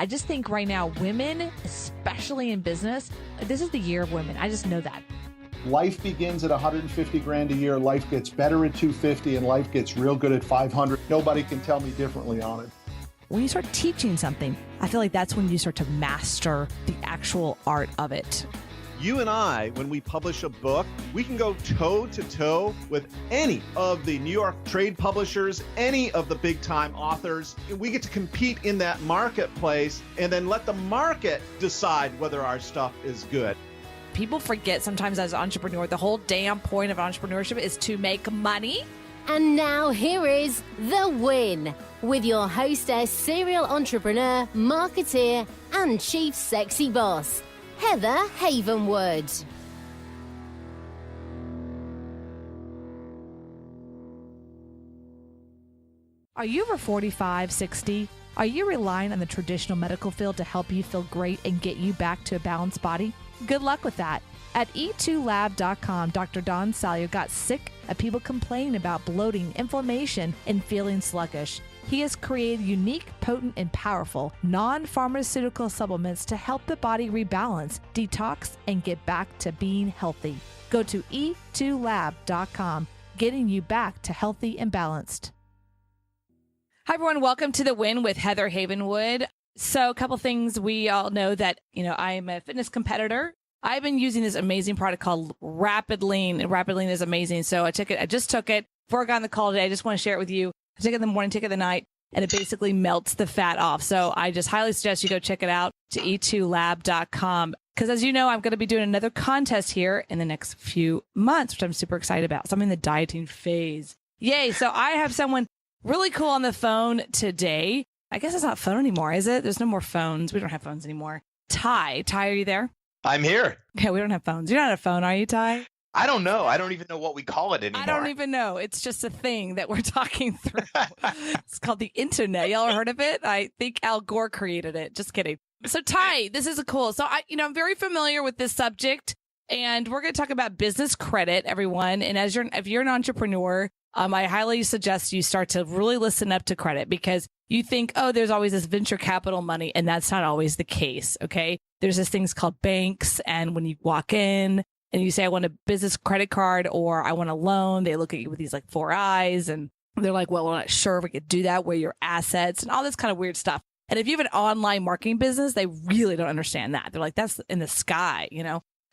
I just think right now, women, especially in business, this is the year of women. I just know that. Life begins at 150 grand a year. Life gets better at 250 and life gets real good at 500. Nobody can tell me differently on it. When you start teaching something, I feel like that's when you start to master the actual art of it. You and I, when we publish a book, we can go toe to toe with any of the New York trade publishers, any of the big time authors. We get to compete in that marketplace and then let the market decide whether our stuff is good. People forget sometimes as an entrepreneur, the whole damn point of entrepreneurship is to make money. And now here is The Win with your hostess, serial entrepreneur, marketeer, and chief sexy boss, Heather Havenwood. Are you over 45, 60? Are you relying on the traditional medical field to help you feel great and get you back to a balanced body? Good luck with that. At e2lab.com, Dr. Don Salio got sick of people complaining about bloating, inflammation, and feeling sluggish. He has created unique, potent, and powerful non-pharmaceutical supplements to help the body rebalance, detox, and get back to being healthy. Go to e2lab.com, getting you back to healthy and balanced. Hi, everyone. Welcome to The Win with Heather Havenwood. So a couple things. We all know that, I am a fitness competitor. I've been using this amazing product called Rapid Lean, and Rapid Lean is amazing. So I just took it before I got on the call today. I just want to share it with you. I take it in the morning, take it at night, and it basically melts the fat off. So I just highly suggest you go check it out to e2lab.com. Because as you know, I'm going to be doing another contest here in the next few months, which I'm super excited about. So I'm in the dieting phase. Yay. So I have someone really cool on the phone today. I guess it's not phone anymore, is it? There's no more phones. We don't have phones anymore. Ty, are you there? I'm here. Okay, we don't have phones. You're not a phone, are you, Ty? I don't know. I don't even know what we call it anymore. I don't even know. It's just a thing that we're talking through. It's called the internet. Y'all ever heard of it? I think Al Gore created it. Just kidding. So Ty, this is cool. So I'm very familiar with this subject, and we're going to talk about business credit, everyone. And if you're an entrepreneur, I highly suggest you start to really listen up to credit, because you think, oh, there's always this venture capital money, and that's not always the case. Okay. There's this things called banks. And when you walk in and you say, I want a business credit card or I want a loan, they look at you with these like 4 eyes, and they're like, well, we're not sure if we could do that. Where your assets and all this kind of weird stuff. And if you have an online marketing business, they really don't understand that. They're like, that's in the sky,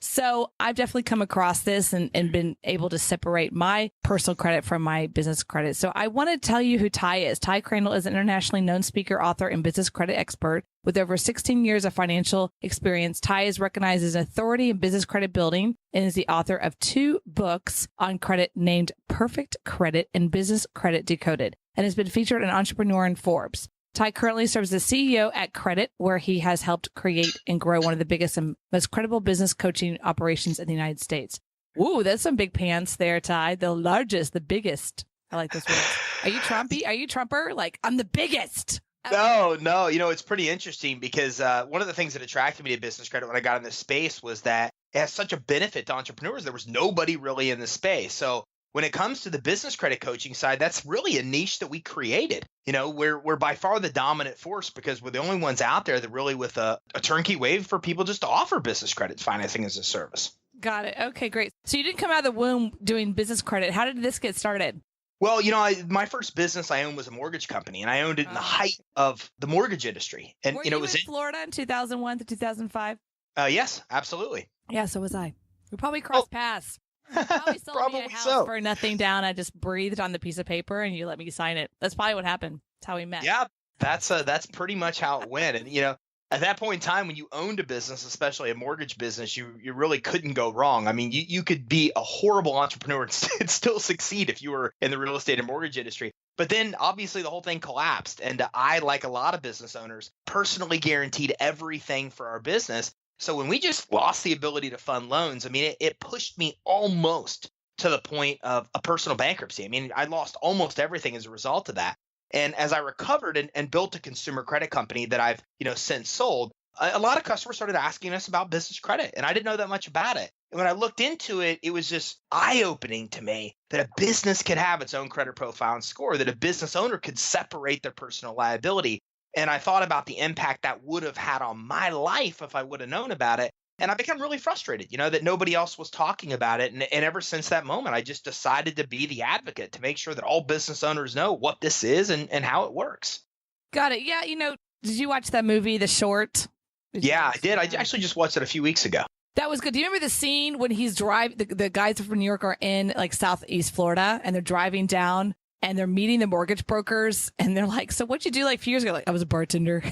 So I've definitely come across this and been able to separate my personal credit from my business credit. So I want to tell you who Ty is. Ty Crandall is an internationally known speaker, author, and business credit expert. With over 16 years of financial experience, Ty is recognized as an authority in business credit building and is the author of 2 books on credit named Perfect Credit and Business Credit Decoded, and has been featured in Entrepreneur and Forbes. Ty currently serves as CEO at Credit, where he has helped create and grow one of the biggest and most credible business coaching operations in the United States. Ooh, that's some big pants there, Ty. The largest, the biggest. I like those words. Are you Trumpy? Are you Trumper? Like, I'm the biggest. No. It's pretty interesting because one of the things that attracted me to business credit when I got in this space was that it has such a benefit to entrepreneurs. There was nobody really in the space. So when it comes to the business credit coaching side, that's really a niche that we created. We're by far the dominant force because we're the only ones out there that really with a turnkey way for people just to offer business credit financing as a service. Got it. Okay, great. So you didn't come out of the womb doing business credit. How did this get started? Well, my first business I owned was a mortgage company, and I owned it in the height of the mortgage industry. And Were you in Florida in 2001 to 2005? Yes, absolutely. Yeah, so was I. We probably crossed paths. Probably sold me a house for nothing down. I just breathed on the piece of paper and you let me sign it. That's probably what happened. That's how we met. Yeah, that's pretty much how it went. And at that point in time, when you owned a business, especially a mortgage business, you really couldn't go wrong. I mean, you could be a horrible entrepreneur and still succeed if you were in the real estate and mortgage industry. But then obviously the whole thing collapsed. And I, like a lot of business owners, personally guaranteed everything for our business. So when we just lost the ability to fund loans, I mean, it pushed me almost to the point of a personal bankruptcy. I mean, I lost almost everything as a result of that. And as I recovered and built a consumer credit company that I've, since sold, a lot of customers started asking us about business credit. And I didn't know that much about it. And when I looked into it, it was just eye-opening to me that a business could have its own credit profile and score, that a business owner could separate their personal liability And I thought about the impact that would have had on my life if I would have known about it. And I became really frustrated, that nobody else was talking about it. And ever since that moment, I just decided to be the advocate to make sure that all business owners know what this is and how it works. Got it. Yeah. Did you watch that movie, The Short? Yeah, I did. I actually just watched it a few weeks ago. That was good. Do you remember the scene when he's driving? The guys from New York are in like Southeast Florida, and they're driving down, and they're meeting the mortgage brokers, and they're like, "So what'd you do like a few years ago?" Like, I was a bartender.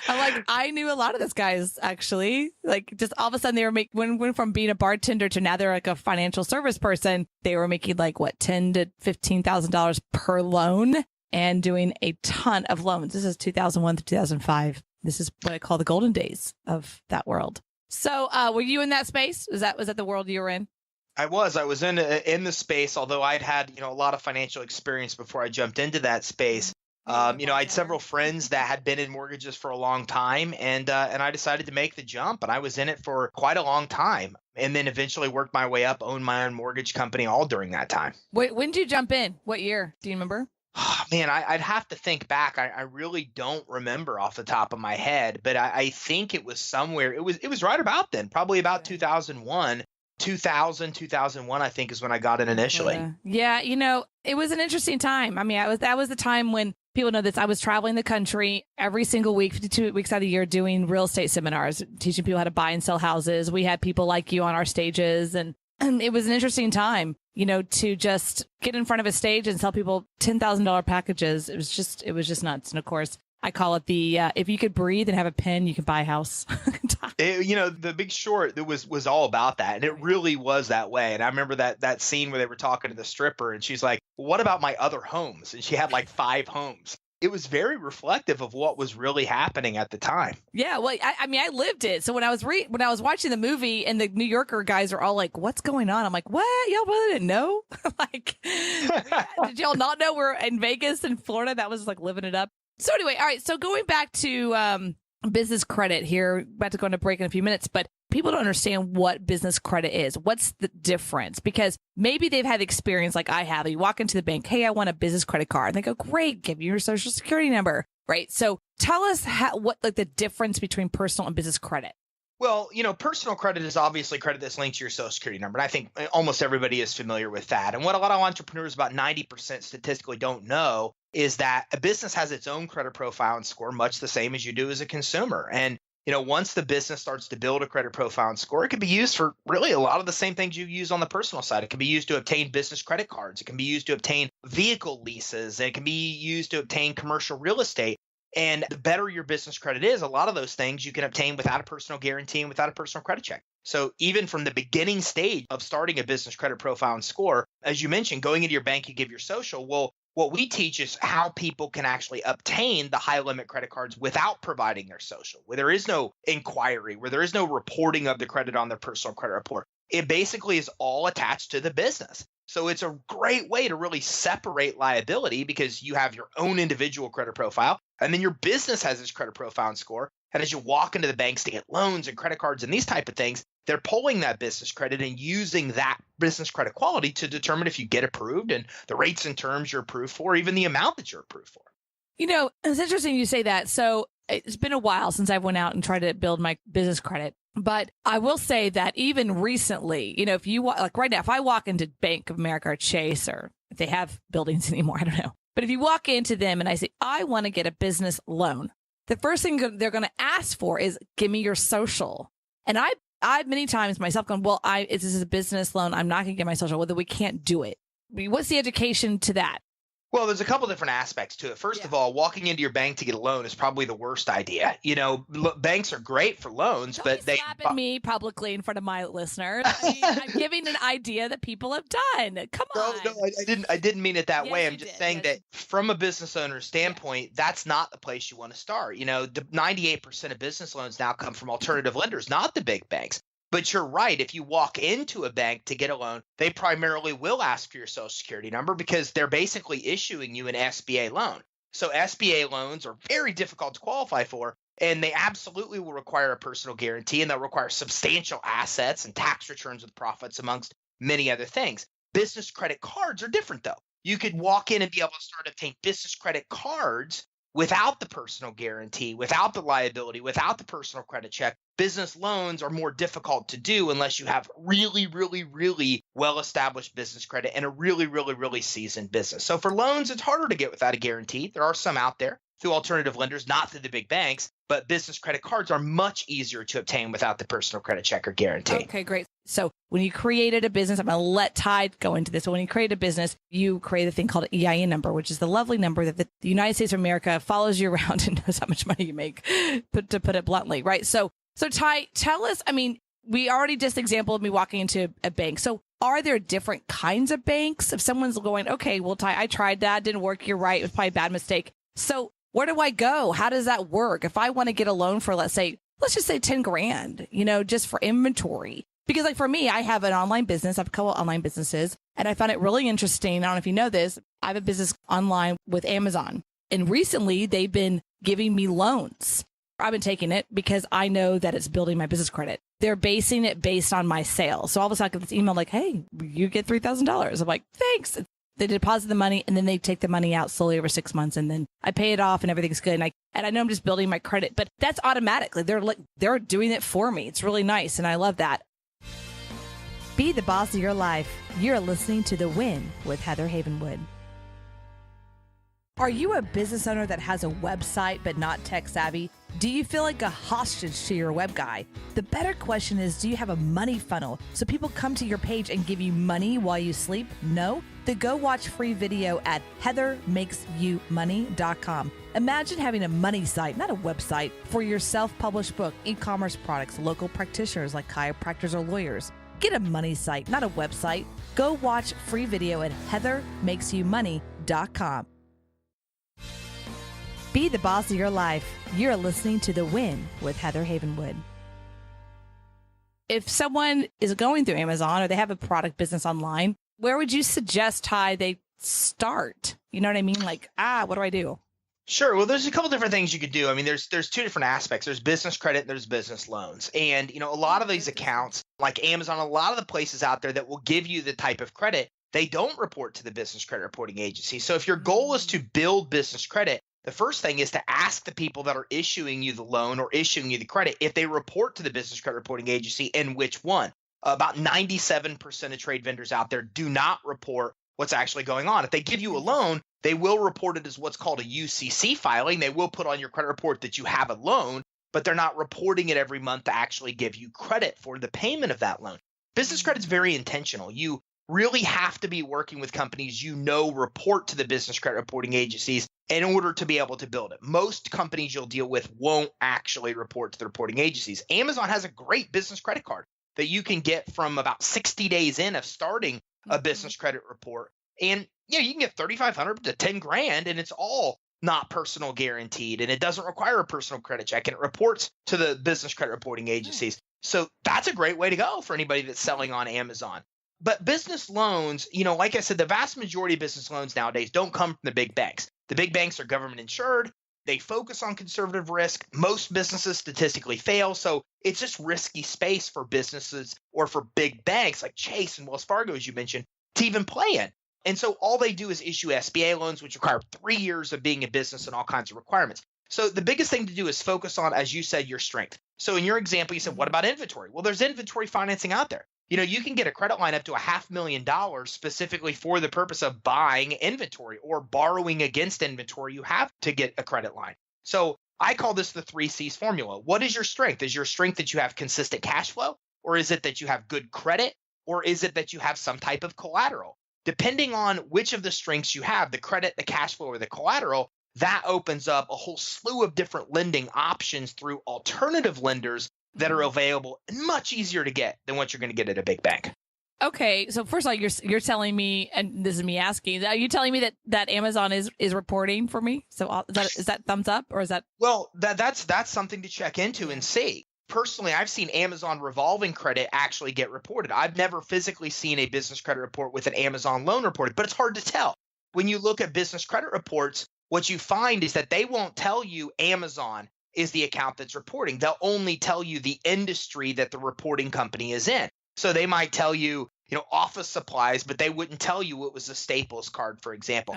I knew a lot of those guys actually. Like, just all of a sudden they went from being a bartender to now they're like a financial service person. They were making like what $10,000 to $15,000 per loan and doing a ton of loans. This is 2001 to 2005. This is what I call the golden days of that world. So, were you in that space? Was that the world you were in? I was in the space, although I'd had, a lot of financial experience before I jumped into that space. I had several friends that had been in mortgages for a long time, and I decided to make the jump, and I was in it for quite a long time, and then eventually worked my way up, owned my own mortgage company all during that time. Wait, when did you jump in? What year? Do you remember? Oh, man, I'd have to think back. I really don't remember off the top of my head, but I think it was somewhere. It was right about then, probably about 2001. 2001, I think, is when I got in initially. Yeah, it was an interesting time. I mean, that was the time when people know this. I was traveling the country every single week, 52 weeks out of the year, doing real estate seminars, teaching people how to buy and sell houses. We had people like you on our stages, and it was an interesting time, to just get in front of a stage and sell people $10,000 packages. It was just nuts. And of course, I call it the if you could breathe and have a pen, you could buy a house. The Big Short was all about that, and it really was that way. And I remember that scene where they were talking to the stripper, and she's like, "What about my other homes?" And she had like 5 homes. It was very reflective of what was really happening at the time. Yeah, well, I mean, I lived it. So when I was watching the movie, and the New Yorker guys are all like, "What's going on?" I'm like, "What? Y'all really didn't know? Like, did y'all not know we're in Vegas and Florida? That was like living it up." So anyway, all right. So going back to business credit here, about to go into break in a few minutes, but people don't understand what business credit is. What's the difference? Because maybe they've had experience like I have. You walk into the bank, "Hey, I want a business credit card." And they go, "Great, give me your social security number." Right. So tell us what the difference between personal and business credit. Well, personal credit is obviously credit that's linked to your social security number. And I think almost everybody is familiar with that. And what a lot of entrepreneurs, about 90% statistically, don't know is that a business has its own credit profile and score, much the same as you do as a consumer. And, once the business starts to build a credit profile and score, it can be used for really a lot of the same things you use on the personal side. It can be used to obtain business credit cards. It can be used to obtain vehicle leases. And it can be used to obtain commercial real estate. And the better your business credit is, a lot of those things you can obtain without a personal guarantee and without a personal credit check. So even from the beginning stage of starting a business credit profile and score, as you mentioned, going into your bank, you give your social. Well, what we teach is how people can actually obtain the high limit credit cards without providing their social, where there is no inquiry, where there is no reporting of the credit on their personal credit report. It basically is all attached to the business. So it's a great way to really separate liability, because you have your own individual credit profile, and then your business has its credit profile and score. And as you walk into the banks to get loans and credit cards and these type of things, they're pulling that business credit and using that business credit quality to determine if you get approved and the rates and terms you're approved for, even the amount that you're approved for. It's interesting you say that. So it's been a while since I went out and tried to build my business credit. But I will say that even recently, if you like right now, if I walk into Bank of America or Chase, or if they have buildings anymore, I don't know. But if you walk into them and I say, "I want to get a business loan," the first thing they're going to ask for is, "Give me your social." And I've many times myself gone, "Well, this is a business loan. I'm not going to get my social." Well, then we can't do it. What's the education to that? Well, there's a couple different aspects to it. First of all, walking into your bank to get a loan is probably the worst idea. Banks are great for loans, but they slapping me publicly in front of my listeners. I'm giving an idea that people have done. Come on. No, I didn't mean it that way. I'm just saying that from a business owner's standpoint, that's not the place you want to start. 98% of business loans now come from alternative lenders, not the big banks. But you're right. If you walk into a bank to get a loan, they primarily will ask for your social security number, because they're basically issuing you an SBA loan. So SBA loans are very difficult to qualify for, and they absolutely will require a personal guarantee, and they'll require substantial assets and tax returns with profits, amongst many other things. Business credit cards are different, though. You could walk in and be able to start obtain business credit cards without the personal guarantee, without the liability, without the personal credit check, business loans are more difficult to do unless you have really, really, really well-established business credit and a really, really, really seasoned business. So for loans, it's harder to get without a guarantee. There are some out there through alternative lenders, not through the big banks, but business credit cards are much easier to obtain without the personal credit check or guarantee. Okay, great. So when you created a business, I'm going to let Ty go into this. So when you create a business, you create a thing called an EIN number, which is the lovely number that the United States of America follows you around and knows how much money you make, to put it bluntly, right? So Ty, tell us, I mean, we already just example of me walking into a bank. So are there different kinds of banks? If someone's going, okay, well, Ty, I tried that, didn't work. You're right. It was probably a bad mistake. So where do I go? How does that work? If I want to get a loan for, let's just say 10 grand, just for inventory. Because like for me, I have an online business. I have a couple of online businesses, and I found it really interesting. I don't know if you know this. I have a business online with Amazon, and recently they've been giving me loans. I've been taking it because I know that it's building my business credit. They're basing it based on my sales. So all of a sudden I get this email like, hey, you get $3,000. I'm like, thanks. They deposit the money and then they take the money out slowly over 6 months, and then I pay it off and everything's good. And I know I'm just building my credit, but that's automatically. They're doing it for me. It's really nice. And I love that. Be the boss of your life. You're listening to The Win with Heather Havenwood. Are you a business owner that has a website but not tech savvy? Do you feel like a hostage to your web guy? The better question is, do you have a money funnel so people come to your page and give you money while you sleep? No? Then go watch free video at heathermakesyoumoney.com. Imagine having a money site, not a website, for your self-published book, e-commerce products, local practitioners like chiropractors or lawyers. Get a money site, not a website. Go watch free video at heathermakesyoumoney.com. Be the boss of your life. You're listening to The Win with Heather Havenwood. If someone is going through Amazon or they have a product business online, where would you suggest, Ty, they start? You know what I mean? Like, what do I do? Sure. Well, there's a couple different things you could do. I mean, there's two different aspects. There's business credit and there's business loans. And, a lot of these accounts, like Amazon, a lot of the places out there that will give you the type of credit, they don't report to the business credit reporting agency. So if your goal is to build business credit, the first thing is to ask the people that are issuing you the loan or issuing you the credit if they report to the business credit reporting agency and which one. About 97% of trade vendors out there do not report what's actually going on. If they give you a loan, they will report it as what's called a UCC filing. They will put on your credit report that you have a loan, but they're not reporting it every month to actually give you credit for the payment of that loan. Business credit is very intentional. You really have to be working with companies report to the business credit reporting agencies in order to be able to build it. Most companies you'll deal with won't actually report to the reporting agencies. Amazon has a great business credit card that you can get from about 60 days in of starting a business credit report. And you can get $3,500 to 10 grand, and it's all not personal guaranteed, and it doesn't require a personal credit check, and it reports to the business credit reporting agencies. So that's a great way to go for anybody that's selling on Amazon. But business loans, like I said, the vast majority of business loans nowadays don't come from the big banks. The big banks are government insured. They focus on conservative risk. Most businesses statistically fail. So it's just risky space for businesses or for big banks like Chase and Wells Fargo, as you mentioned, to even play in. And so all they do is issue SBA loans, which require 3 years of being in business and all kinds of requirements. So the biggest thing to do is focus on, as you said, your strength. So in your example, you said, what about inventory? Well, there's inventory financing out there. You can get a credit line up to $500,000 specifically for the purpose of buying inventory or borrowing against inventory you have to get a credit line. So I call this the 3 C's formula. What is your strength? Is your strength that you have consistent cash flow? Or is it that you have good credit? Or is it that you have some type of collateral? Depending on which of the strengths you have, the credit, the cash flow, or the collateral, that opens up a whole slew of different lending options through alternative lenders that are available and much easier to get than what you're going to get at a big bank. Okay, so first of all, you're telling me, and this is me asking, are you telling me that Amazon is reporting for me? So is that thumbs up, or is that? Well, that's something to check into and see. Personally, I've seen Amazon revolving credit actually get reported. I've never physically seen a business credit report with an Amazon loan reported, but it's hard to tell. When you look at business credit reports, what you find is that they won't tell you Amazon is the account that's reporting. They'll only tell you the industry that the reporting company is in. So they might tell you, office supplies, but they wouldn't tell you it was a Staples card, for example.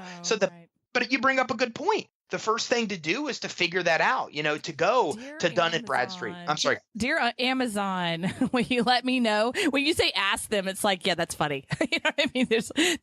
But you bring up a good point. the first thing to do is to figure that out, to go Dear to Dun and Bradstreet. Amazon. I'm sorry. Dear Amazon, will you let me know? When you say ask them, it's like, yeah, that's funny. You know what I mean?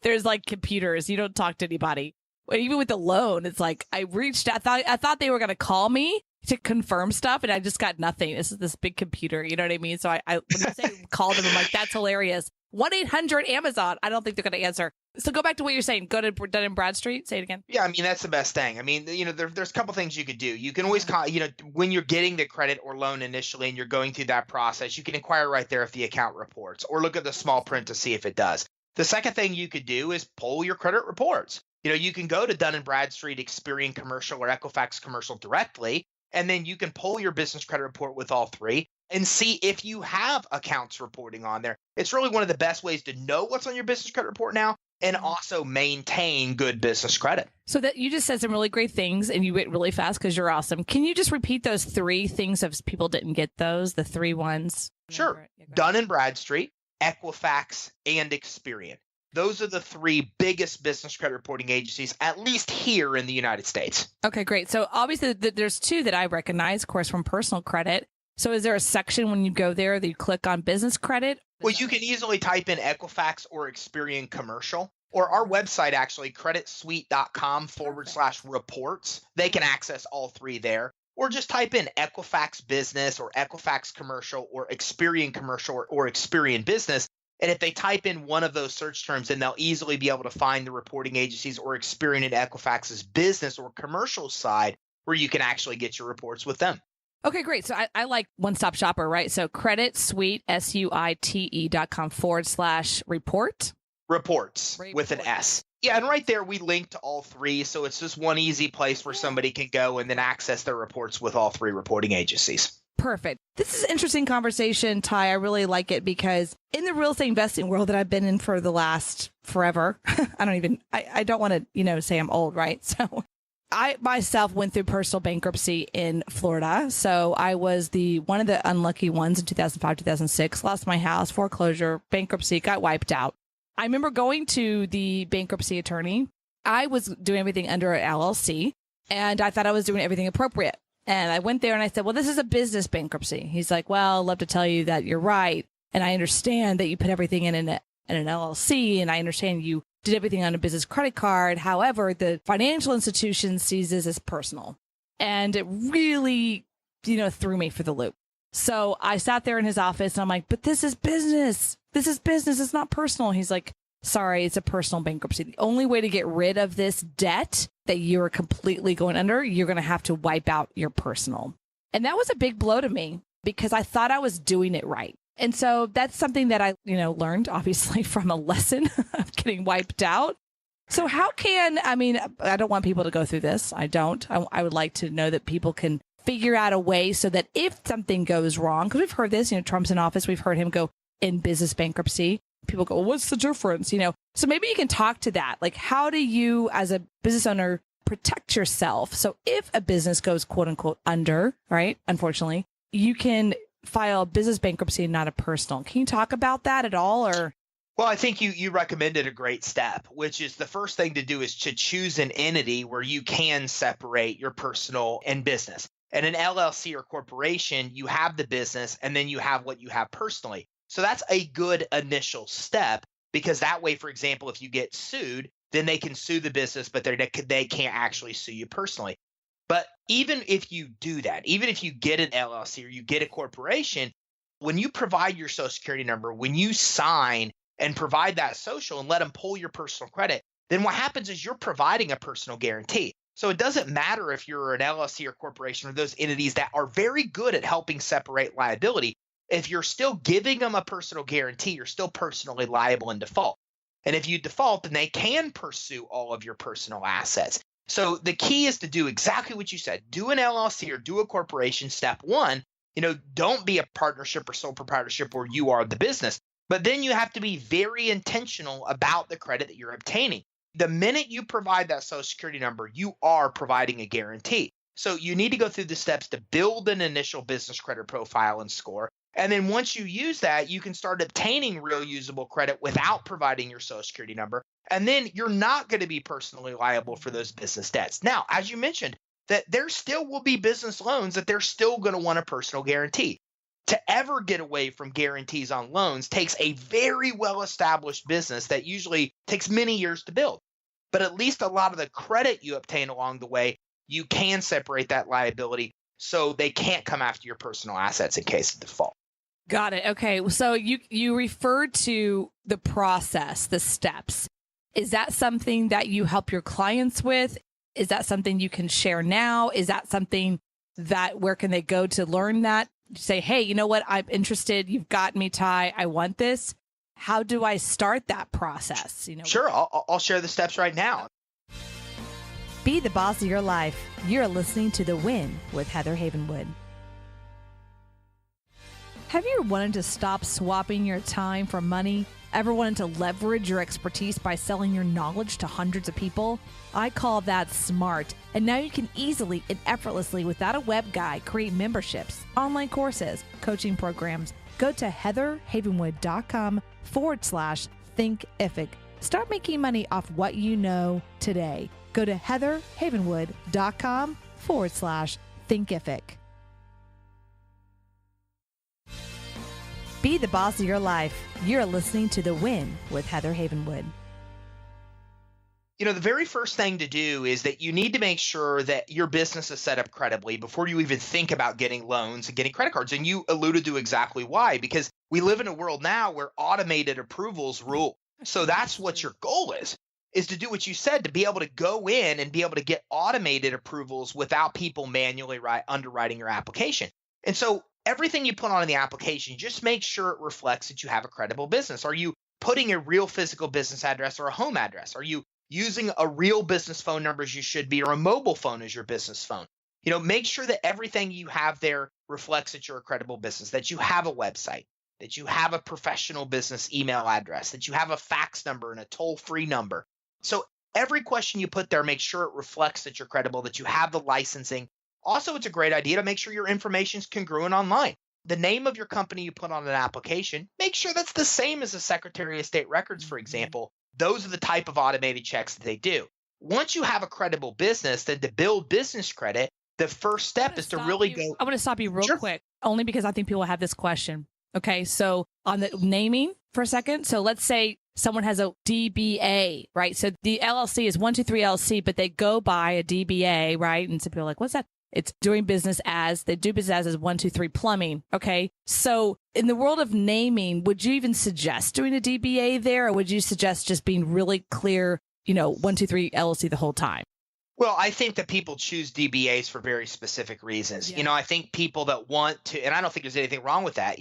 There's like computers. You don't talk to anybody. Even with the loan, it's like I reached out. I thought they were going to call me to confirm stuff, and I just got nothing. This is this big computer. You know what I mean? So I when you say call them, I'm like, that's hilarious. 1-800-Amazon. I don't think they're going to answer. So go back to what you're saying. Go to Dun and Bradstreet. Say it again. Yeah, I mean, that's the best thing. I mean, there's a couple things you could do. You can always call, when you're getting the credit or loan initially and you're going through that process, you can inquire right there if the account reports or look at the small print to see if it does. The second thing you could do is pull your credit reports. You can go to Dun & Bradstreet, Experian Commercial, or Equifax Commercial directly, and then you can pull your business credit report with all three and see if you have accounts reporting on there. It's really one of the best ways to know what's on your business credit report now and also maintain good business credit. So that you just said some really great things and you went really fast because you're awesome. Can you just repeat those three things if people didn't get those, the three ones? Sure. Dun & Bradstreet, Equifax, and Experian. Those are the three biggest business credit reporting agencies, at least here in the United States. Okay, great. So obviously there's two that I recognize, of course, from personal credit. So is there a section when you go there that you click on business credit? Well, you can easily type in Equifax or Experian Commercial, or our website, actually, creditsuite.com/reports. They can access all three there. Or just type in Equifax Business or Equifax Commercial or Experian Commercial or Experian Business. And if they type in one of those search terms, then they'll easily be able to find the reporting agencies or Experian and Equifax's business or commercial side where you can actually get your reports with them. Okay, great. So I like one-stop shopper, right? So creditsuite, SUITE.com/report. Reports with an S. Yeah, and right there we link to all three. So it's just one easy place where somebody can go and then access their reports with all three reporting agencies. Perfect. This is an interesting conversation, Ty. I really like it because in the real estate investing world that I've been in for the last forever, I don't want to, say I'm old, right? So I myself went through personal bankruptcy in Florida. So I was one of the unlucky ones in 2005, 2006, lost my house, foreclosure, bankruptcy, got wiped out. I remember going to the bankruptcy attorney. I was doing everything under an LLC and I thought I was doing everything appropriate. And I went there and I said, well, this is a business bankruptcy. He's like, well, I'd love to tell you that you're right. And I understand that you put everything in an LLC. And I understand you did everything on a business credit card. However, the financial institution sees this as personal. And it really, threw me for the loop. So I sat there in his office and I'm like, but this is business. This is business. It's not personal. He's like, sorry, it's a personal bankruptcy. The only way to get rid of this debt that you're completely going under, you're going to have to wipe out your personal. And that was a big blow to me because I thought I was doing it right. And so that's something that I, learned obviously from a lesson of getting wiped out. So how I don't want people to go through this. I don't. I would like to know that people can figure out a way so that if something goes wrong, because we've heard this, Trump's in office, we've heard him go in business bankruptcy. People go, well, what's the difference? So maybe you can talk to that. Like, how do you as a business owner protect yourself? So if a business goes quote unquote under, right? Unfortunately, you can file business bankruptcy and not a personal. Can you talk about that at all? Or? Well, I think you recommended a great step, which is the first thing to do is to choose an entity where you can separate your personal and business. And an LLC or corporation, you have the business and then you have what you have personally. So that's a good initial step because that way, for example, if you get sued, then they can sue the business, but they can't actually sue you personally. But even if you do that, even if you get an LLC or you get a corporation, when you provide your social security number, when you sign and provide that social and let them pull your personal credit, then what happens is you're providing a personal guarantee. So it doesn't matter if you're an LLC or corporation or those entities that are very good at helping separate liability. If you're still giving them a personal guarantee, you're still personally liable in default. And if you default, then they can pursue all of your personal assets. So the key is to do exactly what you said. Do an LLC or do a corporation. Step one, don't be a partnership or sole proprietorship where you are the business. But then you have to be very intentional about the credit that you're obtaining. The minute you provide that social security number, you are providing a guarantee. So you need to go through the steps to build an initial business credit profile and score. And then once you use that, you can start obtaining real usable credit without providing your social security number. And then you're not going to be personally liable for those business debts. Now, as you mentioned, that there still will be business loans that they're still going to want a personal guarantee. To ever get away from guarantees on loans takes a very well-established business that usually takes many years to build. But at least a lot of the credit you obtain along the way, you can separate that liability so they can't come after your personal assets in case of default. Got it. Okay. So you referred to the process, the steps. Is that something that you help your clients with? Is that something you can share now? Is that something that where can they go to learn that? Say, hey, you know what? I'm interested. You've got me, Ty. I want this. How do I start that process? Sure. I'll share the steps right now. Be the boss of your life. You're listening to The Win with Heather Havenwood. Have you wanted to stop swapping your time for money? Ever wanted to leverage your expertise by selling your knowledge to hundreds of people? I call that smart. And now you can easily and effortlessly, without a web guy, create memberships, online courses, coaching programs. Go to heatherhavenwood.com/thinkific. Start making money off what you know today. Go to heatherhavenwood.com/thinkific. Be the boss of your life. You're listening to The Win with Heather Havenwood. The very first thing to do is that you need to make sure that your business is set up credibly before you even think about getting loans and getting credit cards. And you alluded to exactly why, because we live in a world now where automated approvals rule. So that's what your goal is to do what you said, to be able to go in and be able to get automated approvals without people manually underwriting your application. And so everything you put on in the application, just make sure it reflects that you have a credible business. Are you putting a real physical business address or a home address? Are you using a real business phone number as you should be, or a mobile phone as your business phone? Make sure that everything you have there reflects that you're a credible business, that you have a website, that you have a professional business email address, that you have a fax number and a toll-free number. So every question you put there, make sure it reflects that you're credible, that you have the licensing. Also, it's a great idea to make sure your information is congruent online. The name of your company you put on an application, make sure that's the same as the Secretary of State records, for example. Those are the type of automated checks that they do. Once you have a credible business, then to build business credit, the first step is to really go. I want to stop you real quick, only because I think people have this question. Okay, so on the naming for a second. So let's say someone has a DBA, right? So the LLC is 123 LLC, but they go by a DBA, right? And so people are like, what's that? It's doing business as, they do business as 123 Plumbing. Okay. So in the world of naming, would you even suggest doing a DBA there? Or would you suggest just being really clear, 123 LLC the whole time? Well, I think that people choose DBAs for very specific reasons. Yeah. I think people that want to, and I don't think there's anything wrong with that.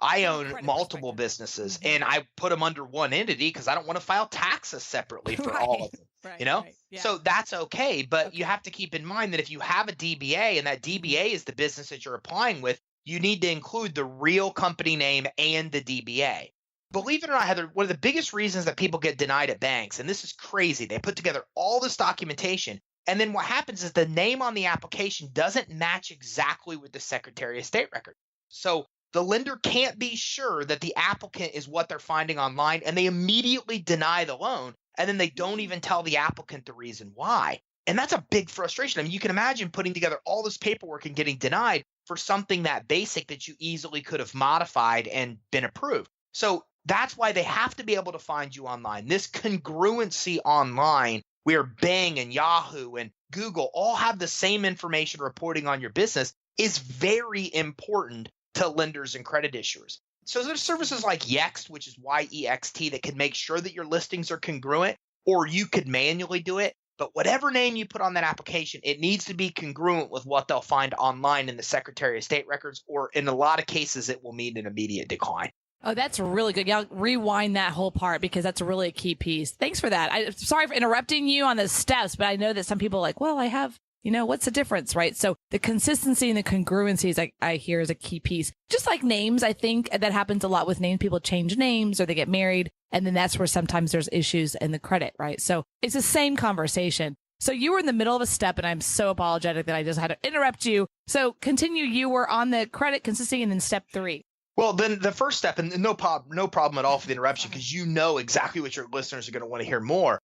I own multiple businesses and I put them under one entity because I don't want to file taxes separately for all of them. Right, Yeah. So that's okay. But you have to keep in mind that if you have a DBA and that DBA is the business that you're applying with, you need to include the real company name and the DBA. Believe it or not, Heather, one of the biggest reasons that people get denied at banks, and this is crazy, they put together all this documentation, and then what happens is the name on the application doesn't match exactly with the Secretary of State record. So the lender can't be sure that the applicant is what they're finding online, and they immediately deny the loan, and then they don't even tell the applicant the reason why. And that's a big frustration. I mean, you can imagine putting together all this paperwork and getting denied for something that basic that you easily could have modified and been approved. So that's why they have to be able to find you online. This congruency online, where Bing and Yahoo and Google all have the same information reporting on your business, is very important to lenders and credit issuers. So there's services like Yext, which is YEXT, that can make sure that your listings are congruent, or you could manually do it. But whatever name you put on that application, it needs to be congruent with what they'll find online in the Secretary of State records, or in a lot of cases, it will mean an immediate decline. Oh, that's really good. Yeah, rewind that whole part because that's really a key piece. Thanks for that. I'm sorry for interrupting you on the steps, but I know that some people are like, well, I have, what's the difference, right? So the consistency and the congruencies I hear is a key piece. Just like names, I think that happens a lot with names. People change names or they get married, and then that's where sometimes there's issues in the credit, right? So it's the same conversation. So you were in the middle of a step, and I'm so apologetic that I just had to interrupt you. So continue. You were on the credit consistency and then step 3. Well, then the first step, and no problem at all for the interruption, because you know exactly what your listeners are going to want to hear more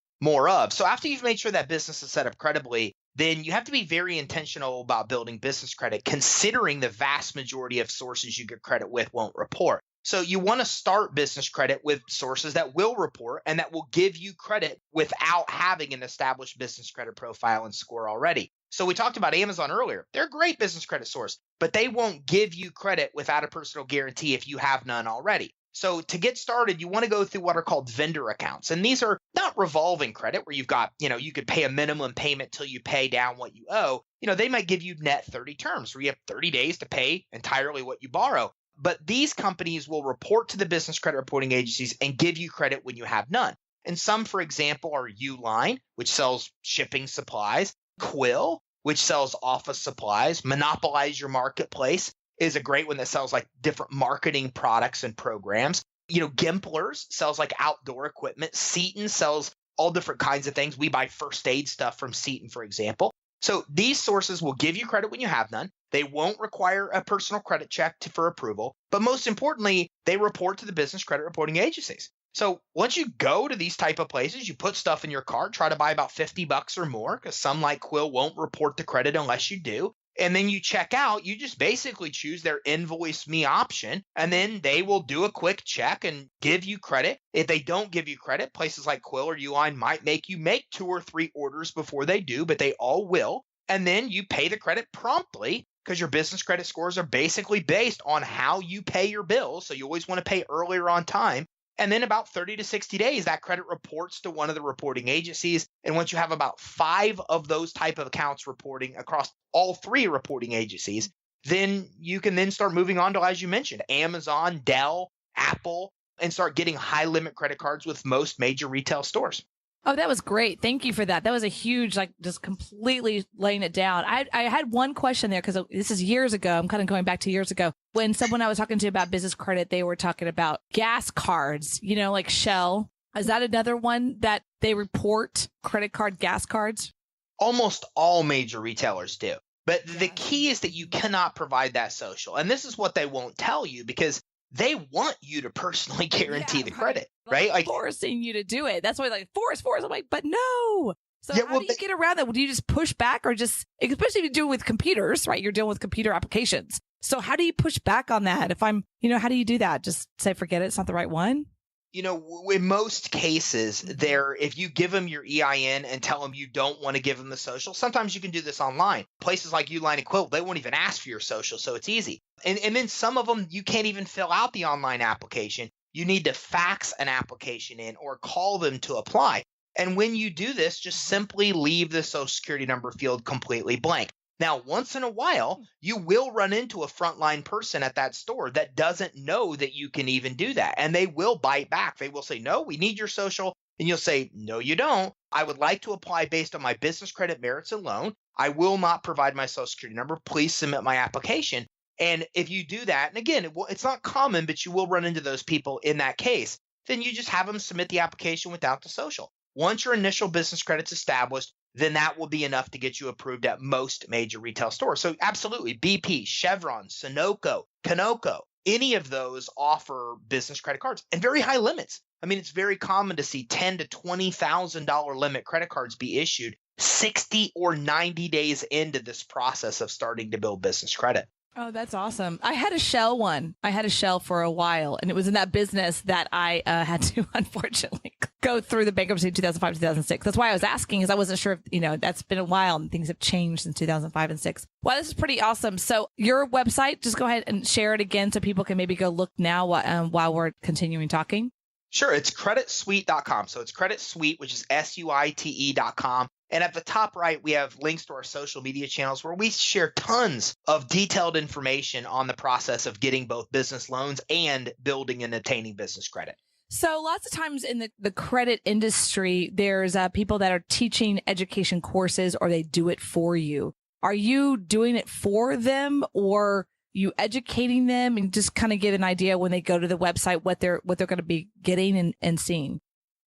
of. So after you've made sure that business is set up credibly, then you have to be very intentional about building business credit, considering the vast majority of sources you get credit with won't report. So you want to start business credit with sources that will report and that will give you credit without having an established business credit profile and score already. So we talked about Amazon earlier. They're a great business credit source, but they won't give you credit without a personal guarantee if you have none already. So to get started, you want to go through what are called vendor accounts. And these are not revolving credit where you've got, you could pay a minimum payment till you pay down what you owe. They might give you net 30 terms where you have 30 days to pay entirely what you borrow. But these companies will report to the business credit reporting agencies and give you credit when you have none. And some, for example, are Uline, which sells shipping supplies, Quill, which sells office supplies, Monopolize Your Marketplace is a great one that sells like different marketing products and programs. Gimplers sells like outdoor equipment. Seton sells all different kinds of things. We buy first aid stuff from Seton, for example. So these sources will give you credit when you have none. They won't require a personal credit check for approval. But most importantly, they report to the business credit reporting agencies. So once you go to these type of places, you put stuff in your cart, try to buy about $50 or more, because some like Quill won't report the credit unless you do. And then you check out, you just basically choose their invoice me option, and then they will do a quick check and give you credit. If they don't give you credit, places like Quill or Uline might make you make 2 or 3 orders before they do, but they all will. And then you pay the credit promptly because your business credit scores are basically based on how you pay your bills. So you always want to pay earlier on time. And then about 30 to 60 days, that credit reports to one of the reporting agencies. And once you have about 5 of those type of accounts reporting across all 3 reporting agencies, then you can then start moving on to, as you mentioned, Amazon, Dell, Apple, and start getting high limit credit cards with most major retail stores. Oh, that was great. Thank you for that. That was a huge, just completely laying it down. I had one question there because this is years ago. I'm kind of going back to years ago when someone I was talking to about business credit, they were talking about gas cards, like Shell. Is that another one that they report credit card, gas cards? Almost all major retailers do. But the key is that you cannot provide that social. And this is what they won't tell you because they want you to personally guarantee the credit, right? Like forcing you to do it. That's why force. I'm like, but no. So how do you get around that? Do you just push back or just, especially if you do it with computers, right? You're dealing with computer applications. So how do you push back on that? If I'm, how do you do that? Just say, forget it. It's not the right one. In most cases, if you give them your EIN and tell them you don't want to give them the social, sometimes you can do this online. Places like Uline and Quill, they won't even ask for your social, so it's easy. And then some of them, you can't even fill out the online application. You need to fax an application in or call them to apply. And when you do this, just simply leave the social security number field completely blank. Now, once in a while, you will run into a frontline person at that store that doesn't know that you can even do that. And they will bite back. They will say, no, we need your social. And you'll say, no, you don't. I would like to apply based on my business credit merits alone. I will not provide my social security number. Please submit my application. And if you do that, and again, it's not common, but you will run into those people in that case, then you just have them submit the application without the social. Once your initial business credit's established, then that will be enough to get you approved at most major retail stores. So absolutely, BP, Chevron, Sunoco, Conoco, any of those offer business credit cards and very high limits. I mean, it's very common to see $10,000 to $20,000 limit credit cards be issued 60 or 90 days into this process of starting to build business credit. Oh, that's awesome. I had a Shell one. I had a Shell for a while, and it was in that business that I had to, unfortunately, go through the bankruptcy in 2005, 2006. That's why I was asking, because I wasn't sure if, that's been a while and things have changed since 2005 and 6. Wow, this is pretty awesome. So your website, just go ahead and share it again so people can maybe go look now while we're continuing talking. Sure. It's creditsuite.com. So it's creditsuite, which is SUITE.com. And at the top right, we have links to our social media channels where we share tons of detailed information on the process of getting both business loans and building and attaining business credit. So lots of times in the credit industry, there's people that are teaching education courses or they do it for you. Are you doing it for them or you educating them and just kind of get an idea when they go to the website what they're going to be getting and seeing?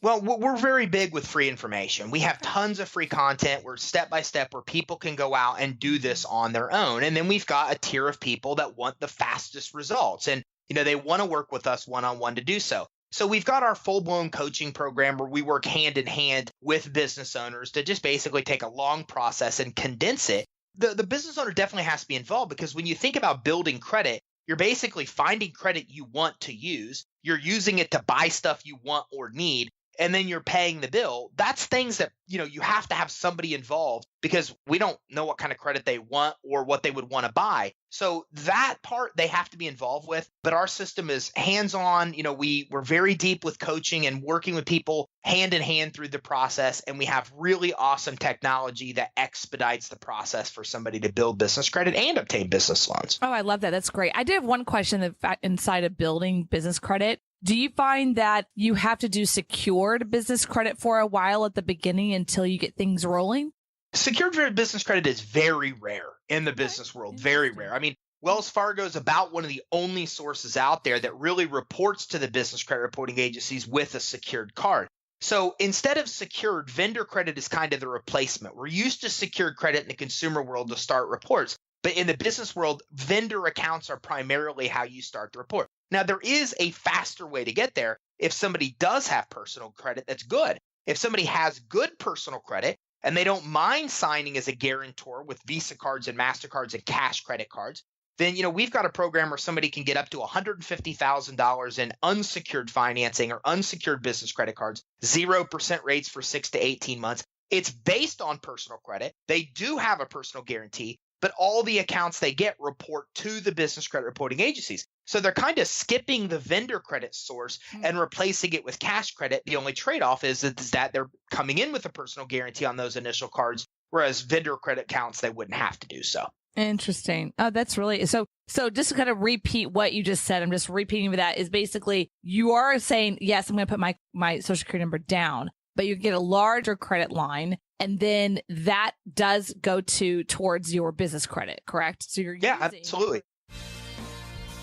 Well, we're very big with free information. We have tons of free content. We're step-by-step where people can go out and do this on their own. And then we've got a tier of people that want the fastest results. And, they want to work with us one-on-one to do so. So we've got our full-blown coaching program where we work hand in hand with business owners to just basically take a long process and condense it. The business owner definitely has to be involved, because when you think about building credit, you're basically finding credit you want to use. You're using it to buy stuff you want or need, and then you're paying the bill. That's things that, you have to have somebody involved, because we don't know what kind of credit they want or what they would want to buy. So that part they have to be involved with. But our system is hands-on. We're very deep with coaching and working with people hand in hand through the process. And we have really awesome technology that expedites the process for somebody to build business credit and obtain business loans. Oh, I love that. That's great. I did have one question inside of building business credit. Do you find that you have to do secured business credit for a while at the beginning until you get things rolling? Secured business credit is very rare in the business world, very rare. I mean, Wells Fargo is about one of the only sources out there that really reports to the business credit reporting agencies with a secured card. So instead of secured, vendor credit is kind of the replacement. We're used to secured credit in the consumer world to start reports, but in the business world, vendor accounts are primarily how you start the report. Now, there is a faster way to get there. If somebody does have personal credit, that's good. If somebody has good personal credit and they don't mind signing as a guarantor with Visa cards and MasterCards and cash credit cards, then, we've got a program where somebody can get up to $150,000 in unsecured financing or unsecured business credit cards, 0% rates for 6 to 18 months. It's based on personal credit. They do have a personal guarantee, but all the accounts they get report to the business credit reporting agencies. So they're kind of skipping the vendor credit source and replacing it with cash credit. The only trade-off is that they're coming in with a personal guarantee on those initial cards, whereas vendor credit accounts, they wouldn't have to do so. Interesting. Oh, that's really so just to kind of repeat what you just said, I'm just repeating that, is basically you are saying, yes, I'm going to put my social security number down, but you get a larger credit line. And then that does go towards your business credit, correct? So you're absolutely.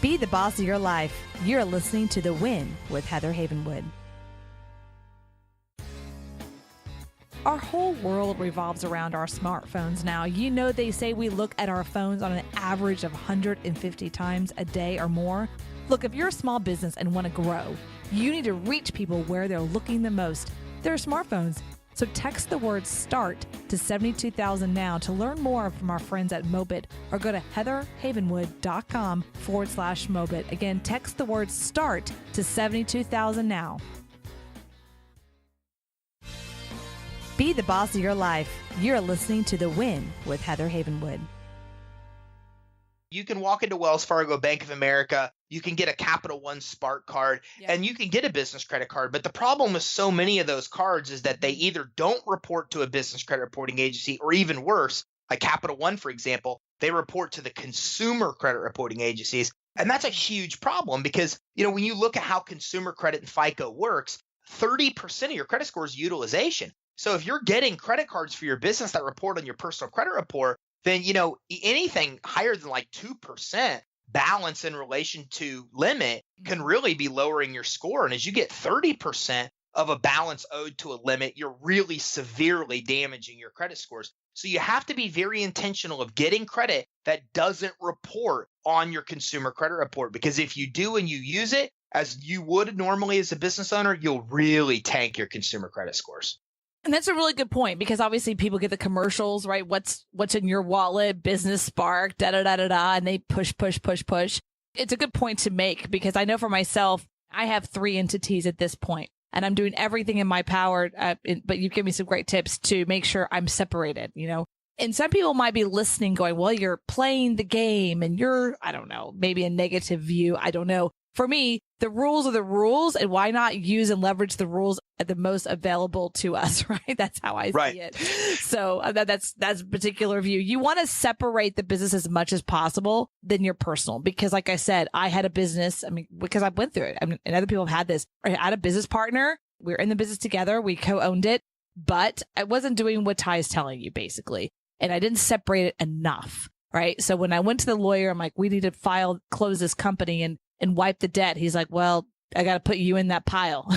Be the boss of your life. You're listening to The Win with Heather Havenwood. Our whole world revolves around our smartphones now. They say we look at our phones on an average of 150 times a day or more. Look, if you're a small business and want to grow, you need to reach people where they're looking the most. Their smartphones. So text the word START to 72,000 now to learn more from our friends at Mobit, or go to heatherhavenwood.com/Mobit. Again, text the word START to 72,000 now. Be the boss of your life. You're listening to The Win with Heather Havenwood. You can walk into Wells Fargo, Bank of America, you can get a Capital One Spark card, and you can get a business credit card. But the problem with so many of those cards is that they either don't report to a business credit reporting agency, or even worse, like Capital One, for example, they report to the consumer credit reporting agencies. And that's a huge problem because, when you look at how consumer credit and FICO works, 30% of your credit score is utilization. So if you're getting credit cards for your business that report on your personal credit report, then, anything higher than like 2% balance in relation to limit can really be lowering your score. And as you get 30% of a balance owed to a limit, you're really severely damaging your credit scores. So you have to be very intentional of getting credit that doesn't report on your consumer credit report, because if you do and you use it as you would normally as a business owner, you'll really tank your consumer credit scores. And that's a really good point, because obviously people get the commercials, right? What's in your wallet, business spark, da-da-da-da-da, and they push. It's a good point to make, because I know for myself, I have 3 entities at this point, and I'm doing everything in my power. But you've given me some great tips to make sure I'm separated, And some people might be listening going, well, you're playing the game and you're, I don't know, maybe a negative view. I don't know. For me, the rules are the rules, and why not use and leverage the rules at the most available to us, right? That's how I see it. So that's a particular view. You want to separate the business as much as possible than your personal, because like I said, I had a business, because I went through it, and other people have had this. I had a business partner. We were in the business together. We co-owned it, but I wasn't doing what Ty is telling you, basically. And I didn't separate it enough, right? So when I went to the lawyer, I'm like, we need to close this company and wipe the debt. He's like, well, I got to put you in that pile.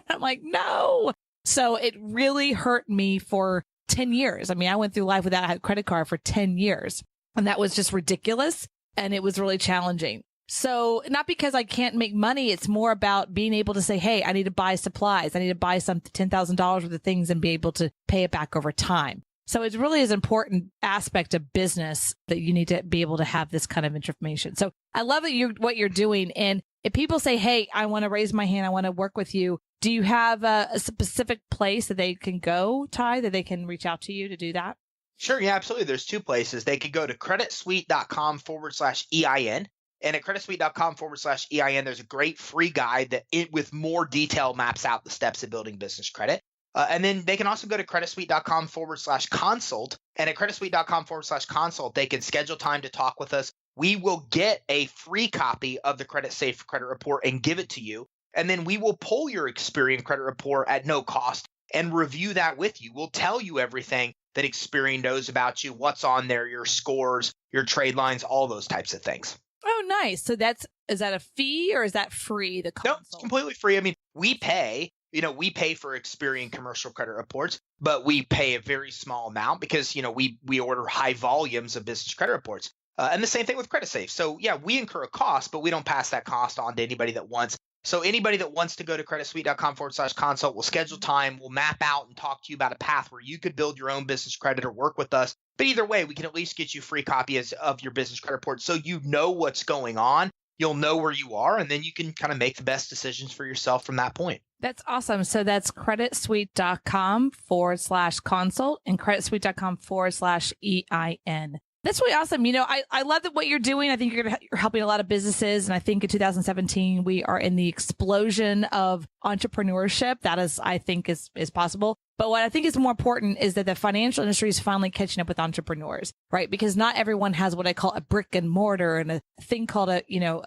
I'm like, no. So it really hurt me for 10 years. I went through life without a credit card for 10 years, and that was just ridiculous. And it was really challenging. So not because I can't make money. It's more about being able to say, hey, I need to buy supplies. I need to buy some $10,000 worth of things and be able to pay it back over time. So it really is an important aspect of business that you need to be able to have this kind of information. So I love that what you're doing. And if people say, hey, I want to raise my hand, I want to work with you, do you have a specific place that they can go, Ty, that they can reach out to you to do that? Sure. Yeah, absolutely. There's two places. They could go to creditsuite.com/EIN. And at creditsuite.com/EIN, there's a great free guide that with more detail maps out the steps of building business credit. And then they can also go to creditsuite.com/consult. And at creditsuite.com/consult, they can schedule time to talk with us. We will get a free copy of the Credit Safe Credit Report and give it to you. And then we will pull your Experian credit report at no cost and review that with you. We'll tell you everything that Experian knows about you, what's on there, your scores, your trade lines, all those types of things. Oh, nice. So is that a fee or is that free? The consult? No, it's completely free. I mean, we pay for Experian commercial credit reports, but we pay a very small amount because, we order high volumes of business credit reports. And the same thing with Credit Safe. So yeah, we incur a cost, but we don't pass that cost on to anybody that wants. So anybody that wants to go to creditsuite.com/consult, we'll schedule time, we'll map out and talk to you about a path where you could build your own business credit or work with us. But either way, we can at least get you free copies of your business credit report so you know what's going on. You'll know where you are, and then you can kind of make the best decisions for yourself from that point. That's awesome. So that's creditsuite.com/consult and creditsuite.com/EIN. That's really awesome. I love that what you're doing. I think you're helping a lot of businesses. And I think in 2017, we are in the explosion of entrepreneurship. That is, I think is possible. But what I think is more important is that the financial industry is finally catching up with entrepreneurs, right? Because not everyone has what I call a brick and mortar and a thing called a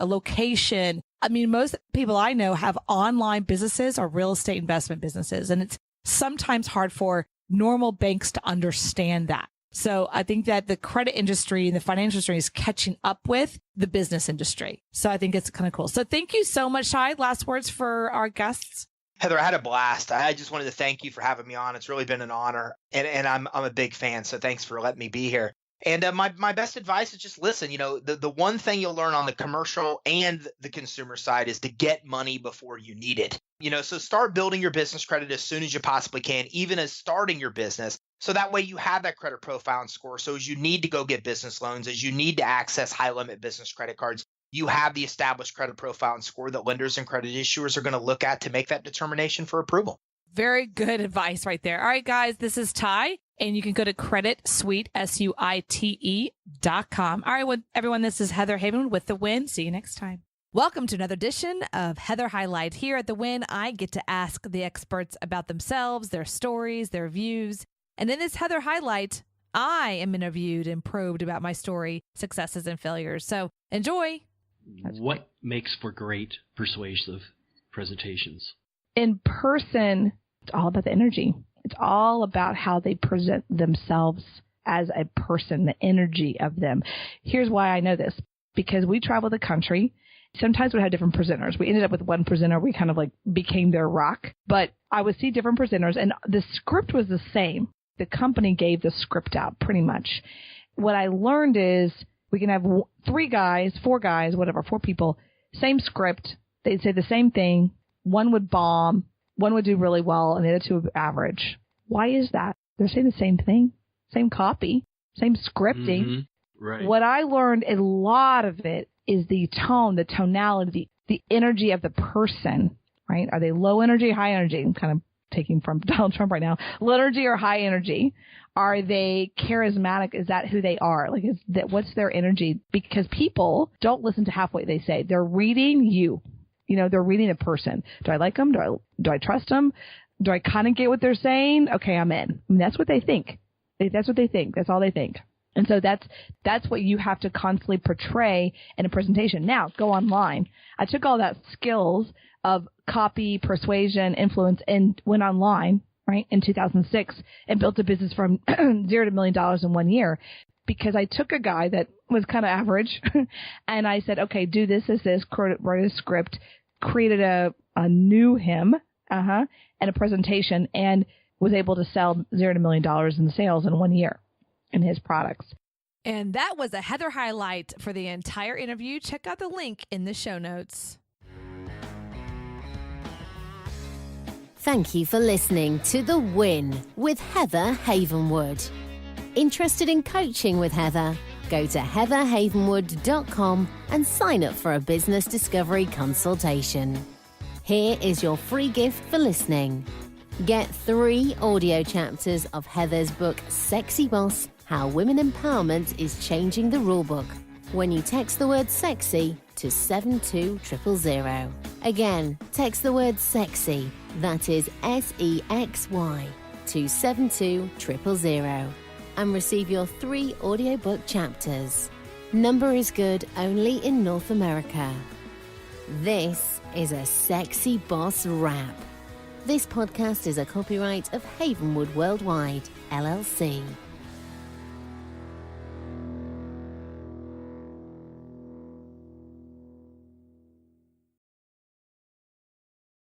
location. I mean, most people I know have online businesses or real estate investment businesses. And it's sometimes hard for normal banks to understand that. So I think that the credit industry and the financial industry is catching up with the business industry. So I think it's kind of cool. So thank you so much, Ty. Last words for our guests. Heather, I had a blast. I just wanted to thank you for having me on. It's really been an honor, and I'm a big fan. So thanks for letting me be here. And my best advice is just listen. The one thing you'll learn on the commercial and the consumer side is to get money before you need it. So start building your business credit as soon as you possibly can, even as starting your business. So that way you have that credit profile and score. So as you need to go get business loans, as you need to access high limit business credit cards, you have the established credit profile and score that lenders and credit issuers are going to look at to make that determination for approval. Very good advice right there. All right, guys, this is Ty, and you can go to creditsuite, SUITE.com. All right, well, everyone, this is Heather Havenwood with The Win. See you next time. Welcome to another edition of Heather Highlight. Here at The Win, I get to ask the experts about themselves, their stories, their views. And in this Heather Highlight, I am interviewed and probed about my story, successes and failures. So enjoy. What makes for great persuasive presentations? In person, it's all about the energy. It's all about how they present themselves as a person, the energy of them. Here's why I know this. Because we travel the country. Sometimes we had different presenters. We ended up with one presenter. We kind of became their rock. But I would see different presenters, and the script was the same. The company gave the script out pretty much. What I learned is we can have 3 guys, 4 guys, whatever, 4 people, same script. They'd say the same thing. One would bomb, one would do really well, and the other 2 would be average. Why is that? They're saying the same thing, same copy, same scripting. Mm-hmm. Right. What I learned, a lot of it is the tone, the tonality, the energy of the person, right? Are they low energy, high energy? I'm kind of taking from Donald Trump right now. Low energy or high energy? Are they charismatic? Is that who they are? What's their energy? Because people don't listen to half what they say. They're reading you. They're reading a person. Do I like them? Do I trust them? Do I kind of get what they're saying? Okay, I'm in. That's what they think. That's what they think. That's all they think. And so that's what you have to constantly portray in a presentation. Now, go online. I took all that skills of copy, persuasion, influence, and went online, right, in 2006 and built a business from $0 to $1 million in 1 year, because I took a guy that was kind of average and I said, okay, do this, wrote a script, created a new him, and a presentation, and was able to sell $0 to $1 million in sales in 1 year in his products. And that was a Heather highlight for the entire interview. Check out the link in the show notes. Thank you for listening to The Win with Heather Havenwood. Interested in coaching with Heather? Go to heatherhavenwood.com and sign up for a business discovery consultation. Here is your free gift for listening. Get 3 audio chapters of Heather's book, Sexy Boss, How Women Empowerment is Changing the Rulebook, when you text the word sexy to 72000. Again, text the word sexy, that is SEXY, to 72000 and receive your 3 audiobook chapters. Number is good only in North America. This is a Sexy Boss Wrap. This podcast is a copyright of Havenwood Worldwide, LLC.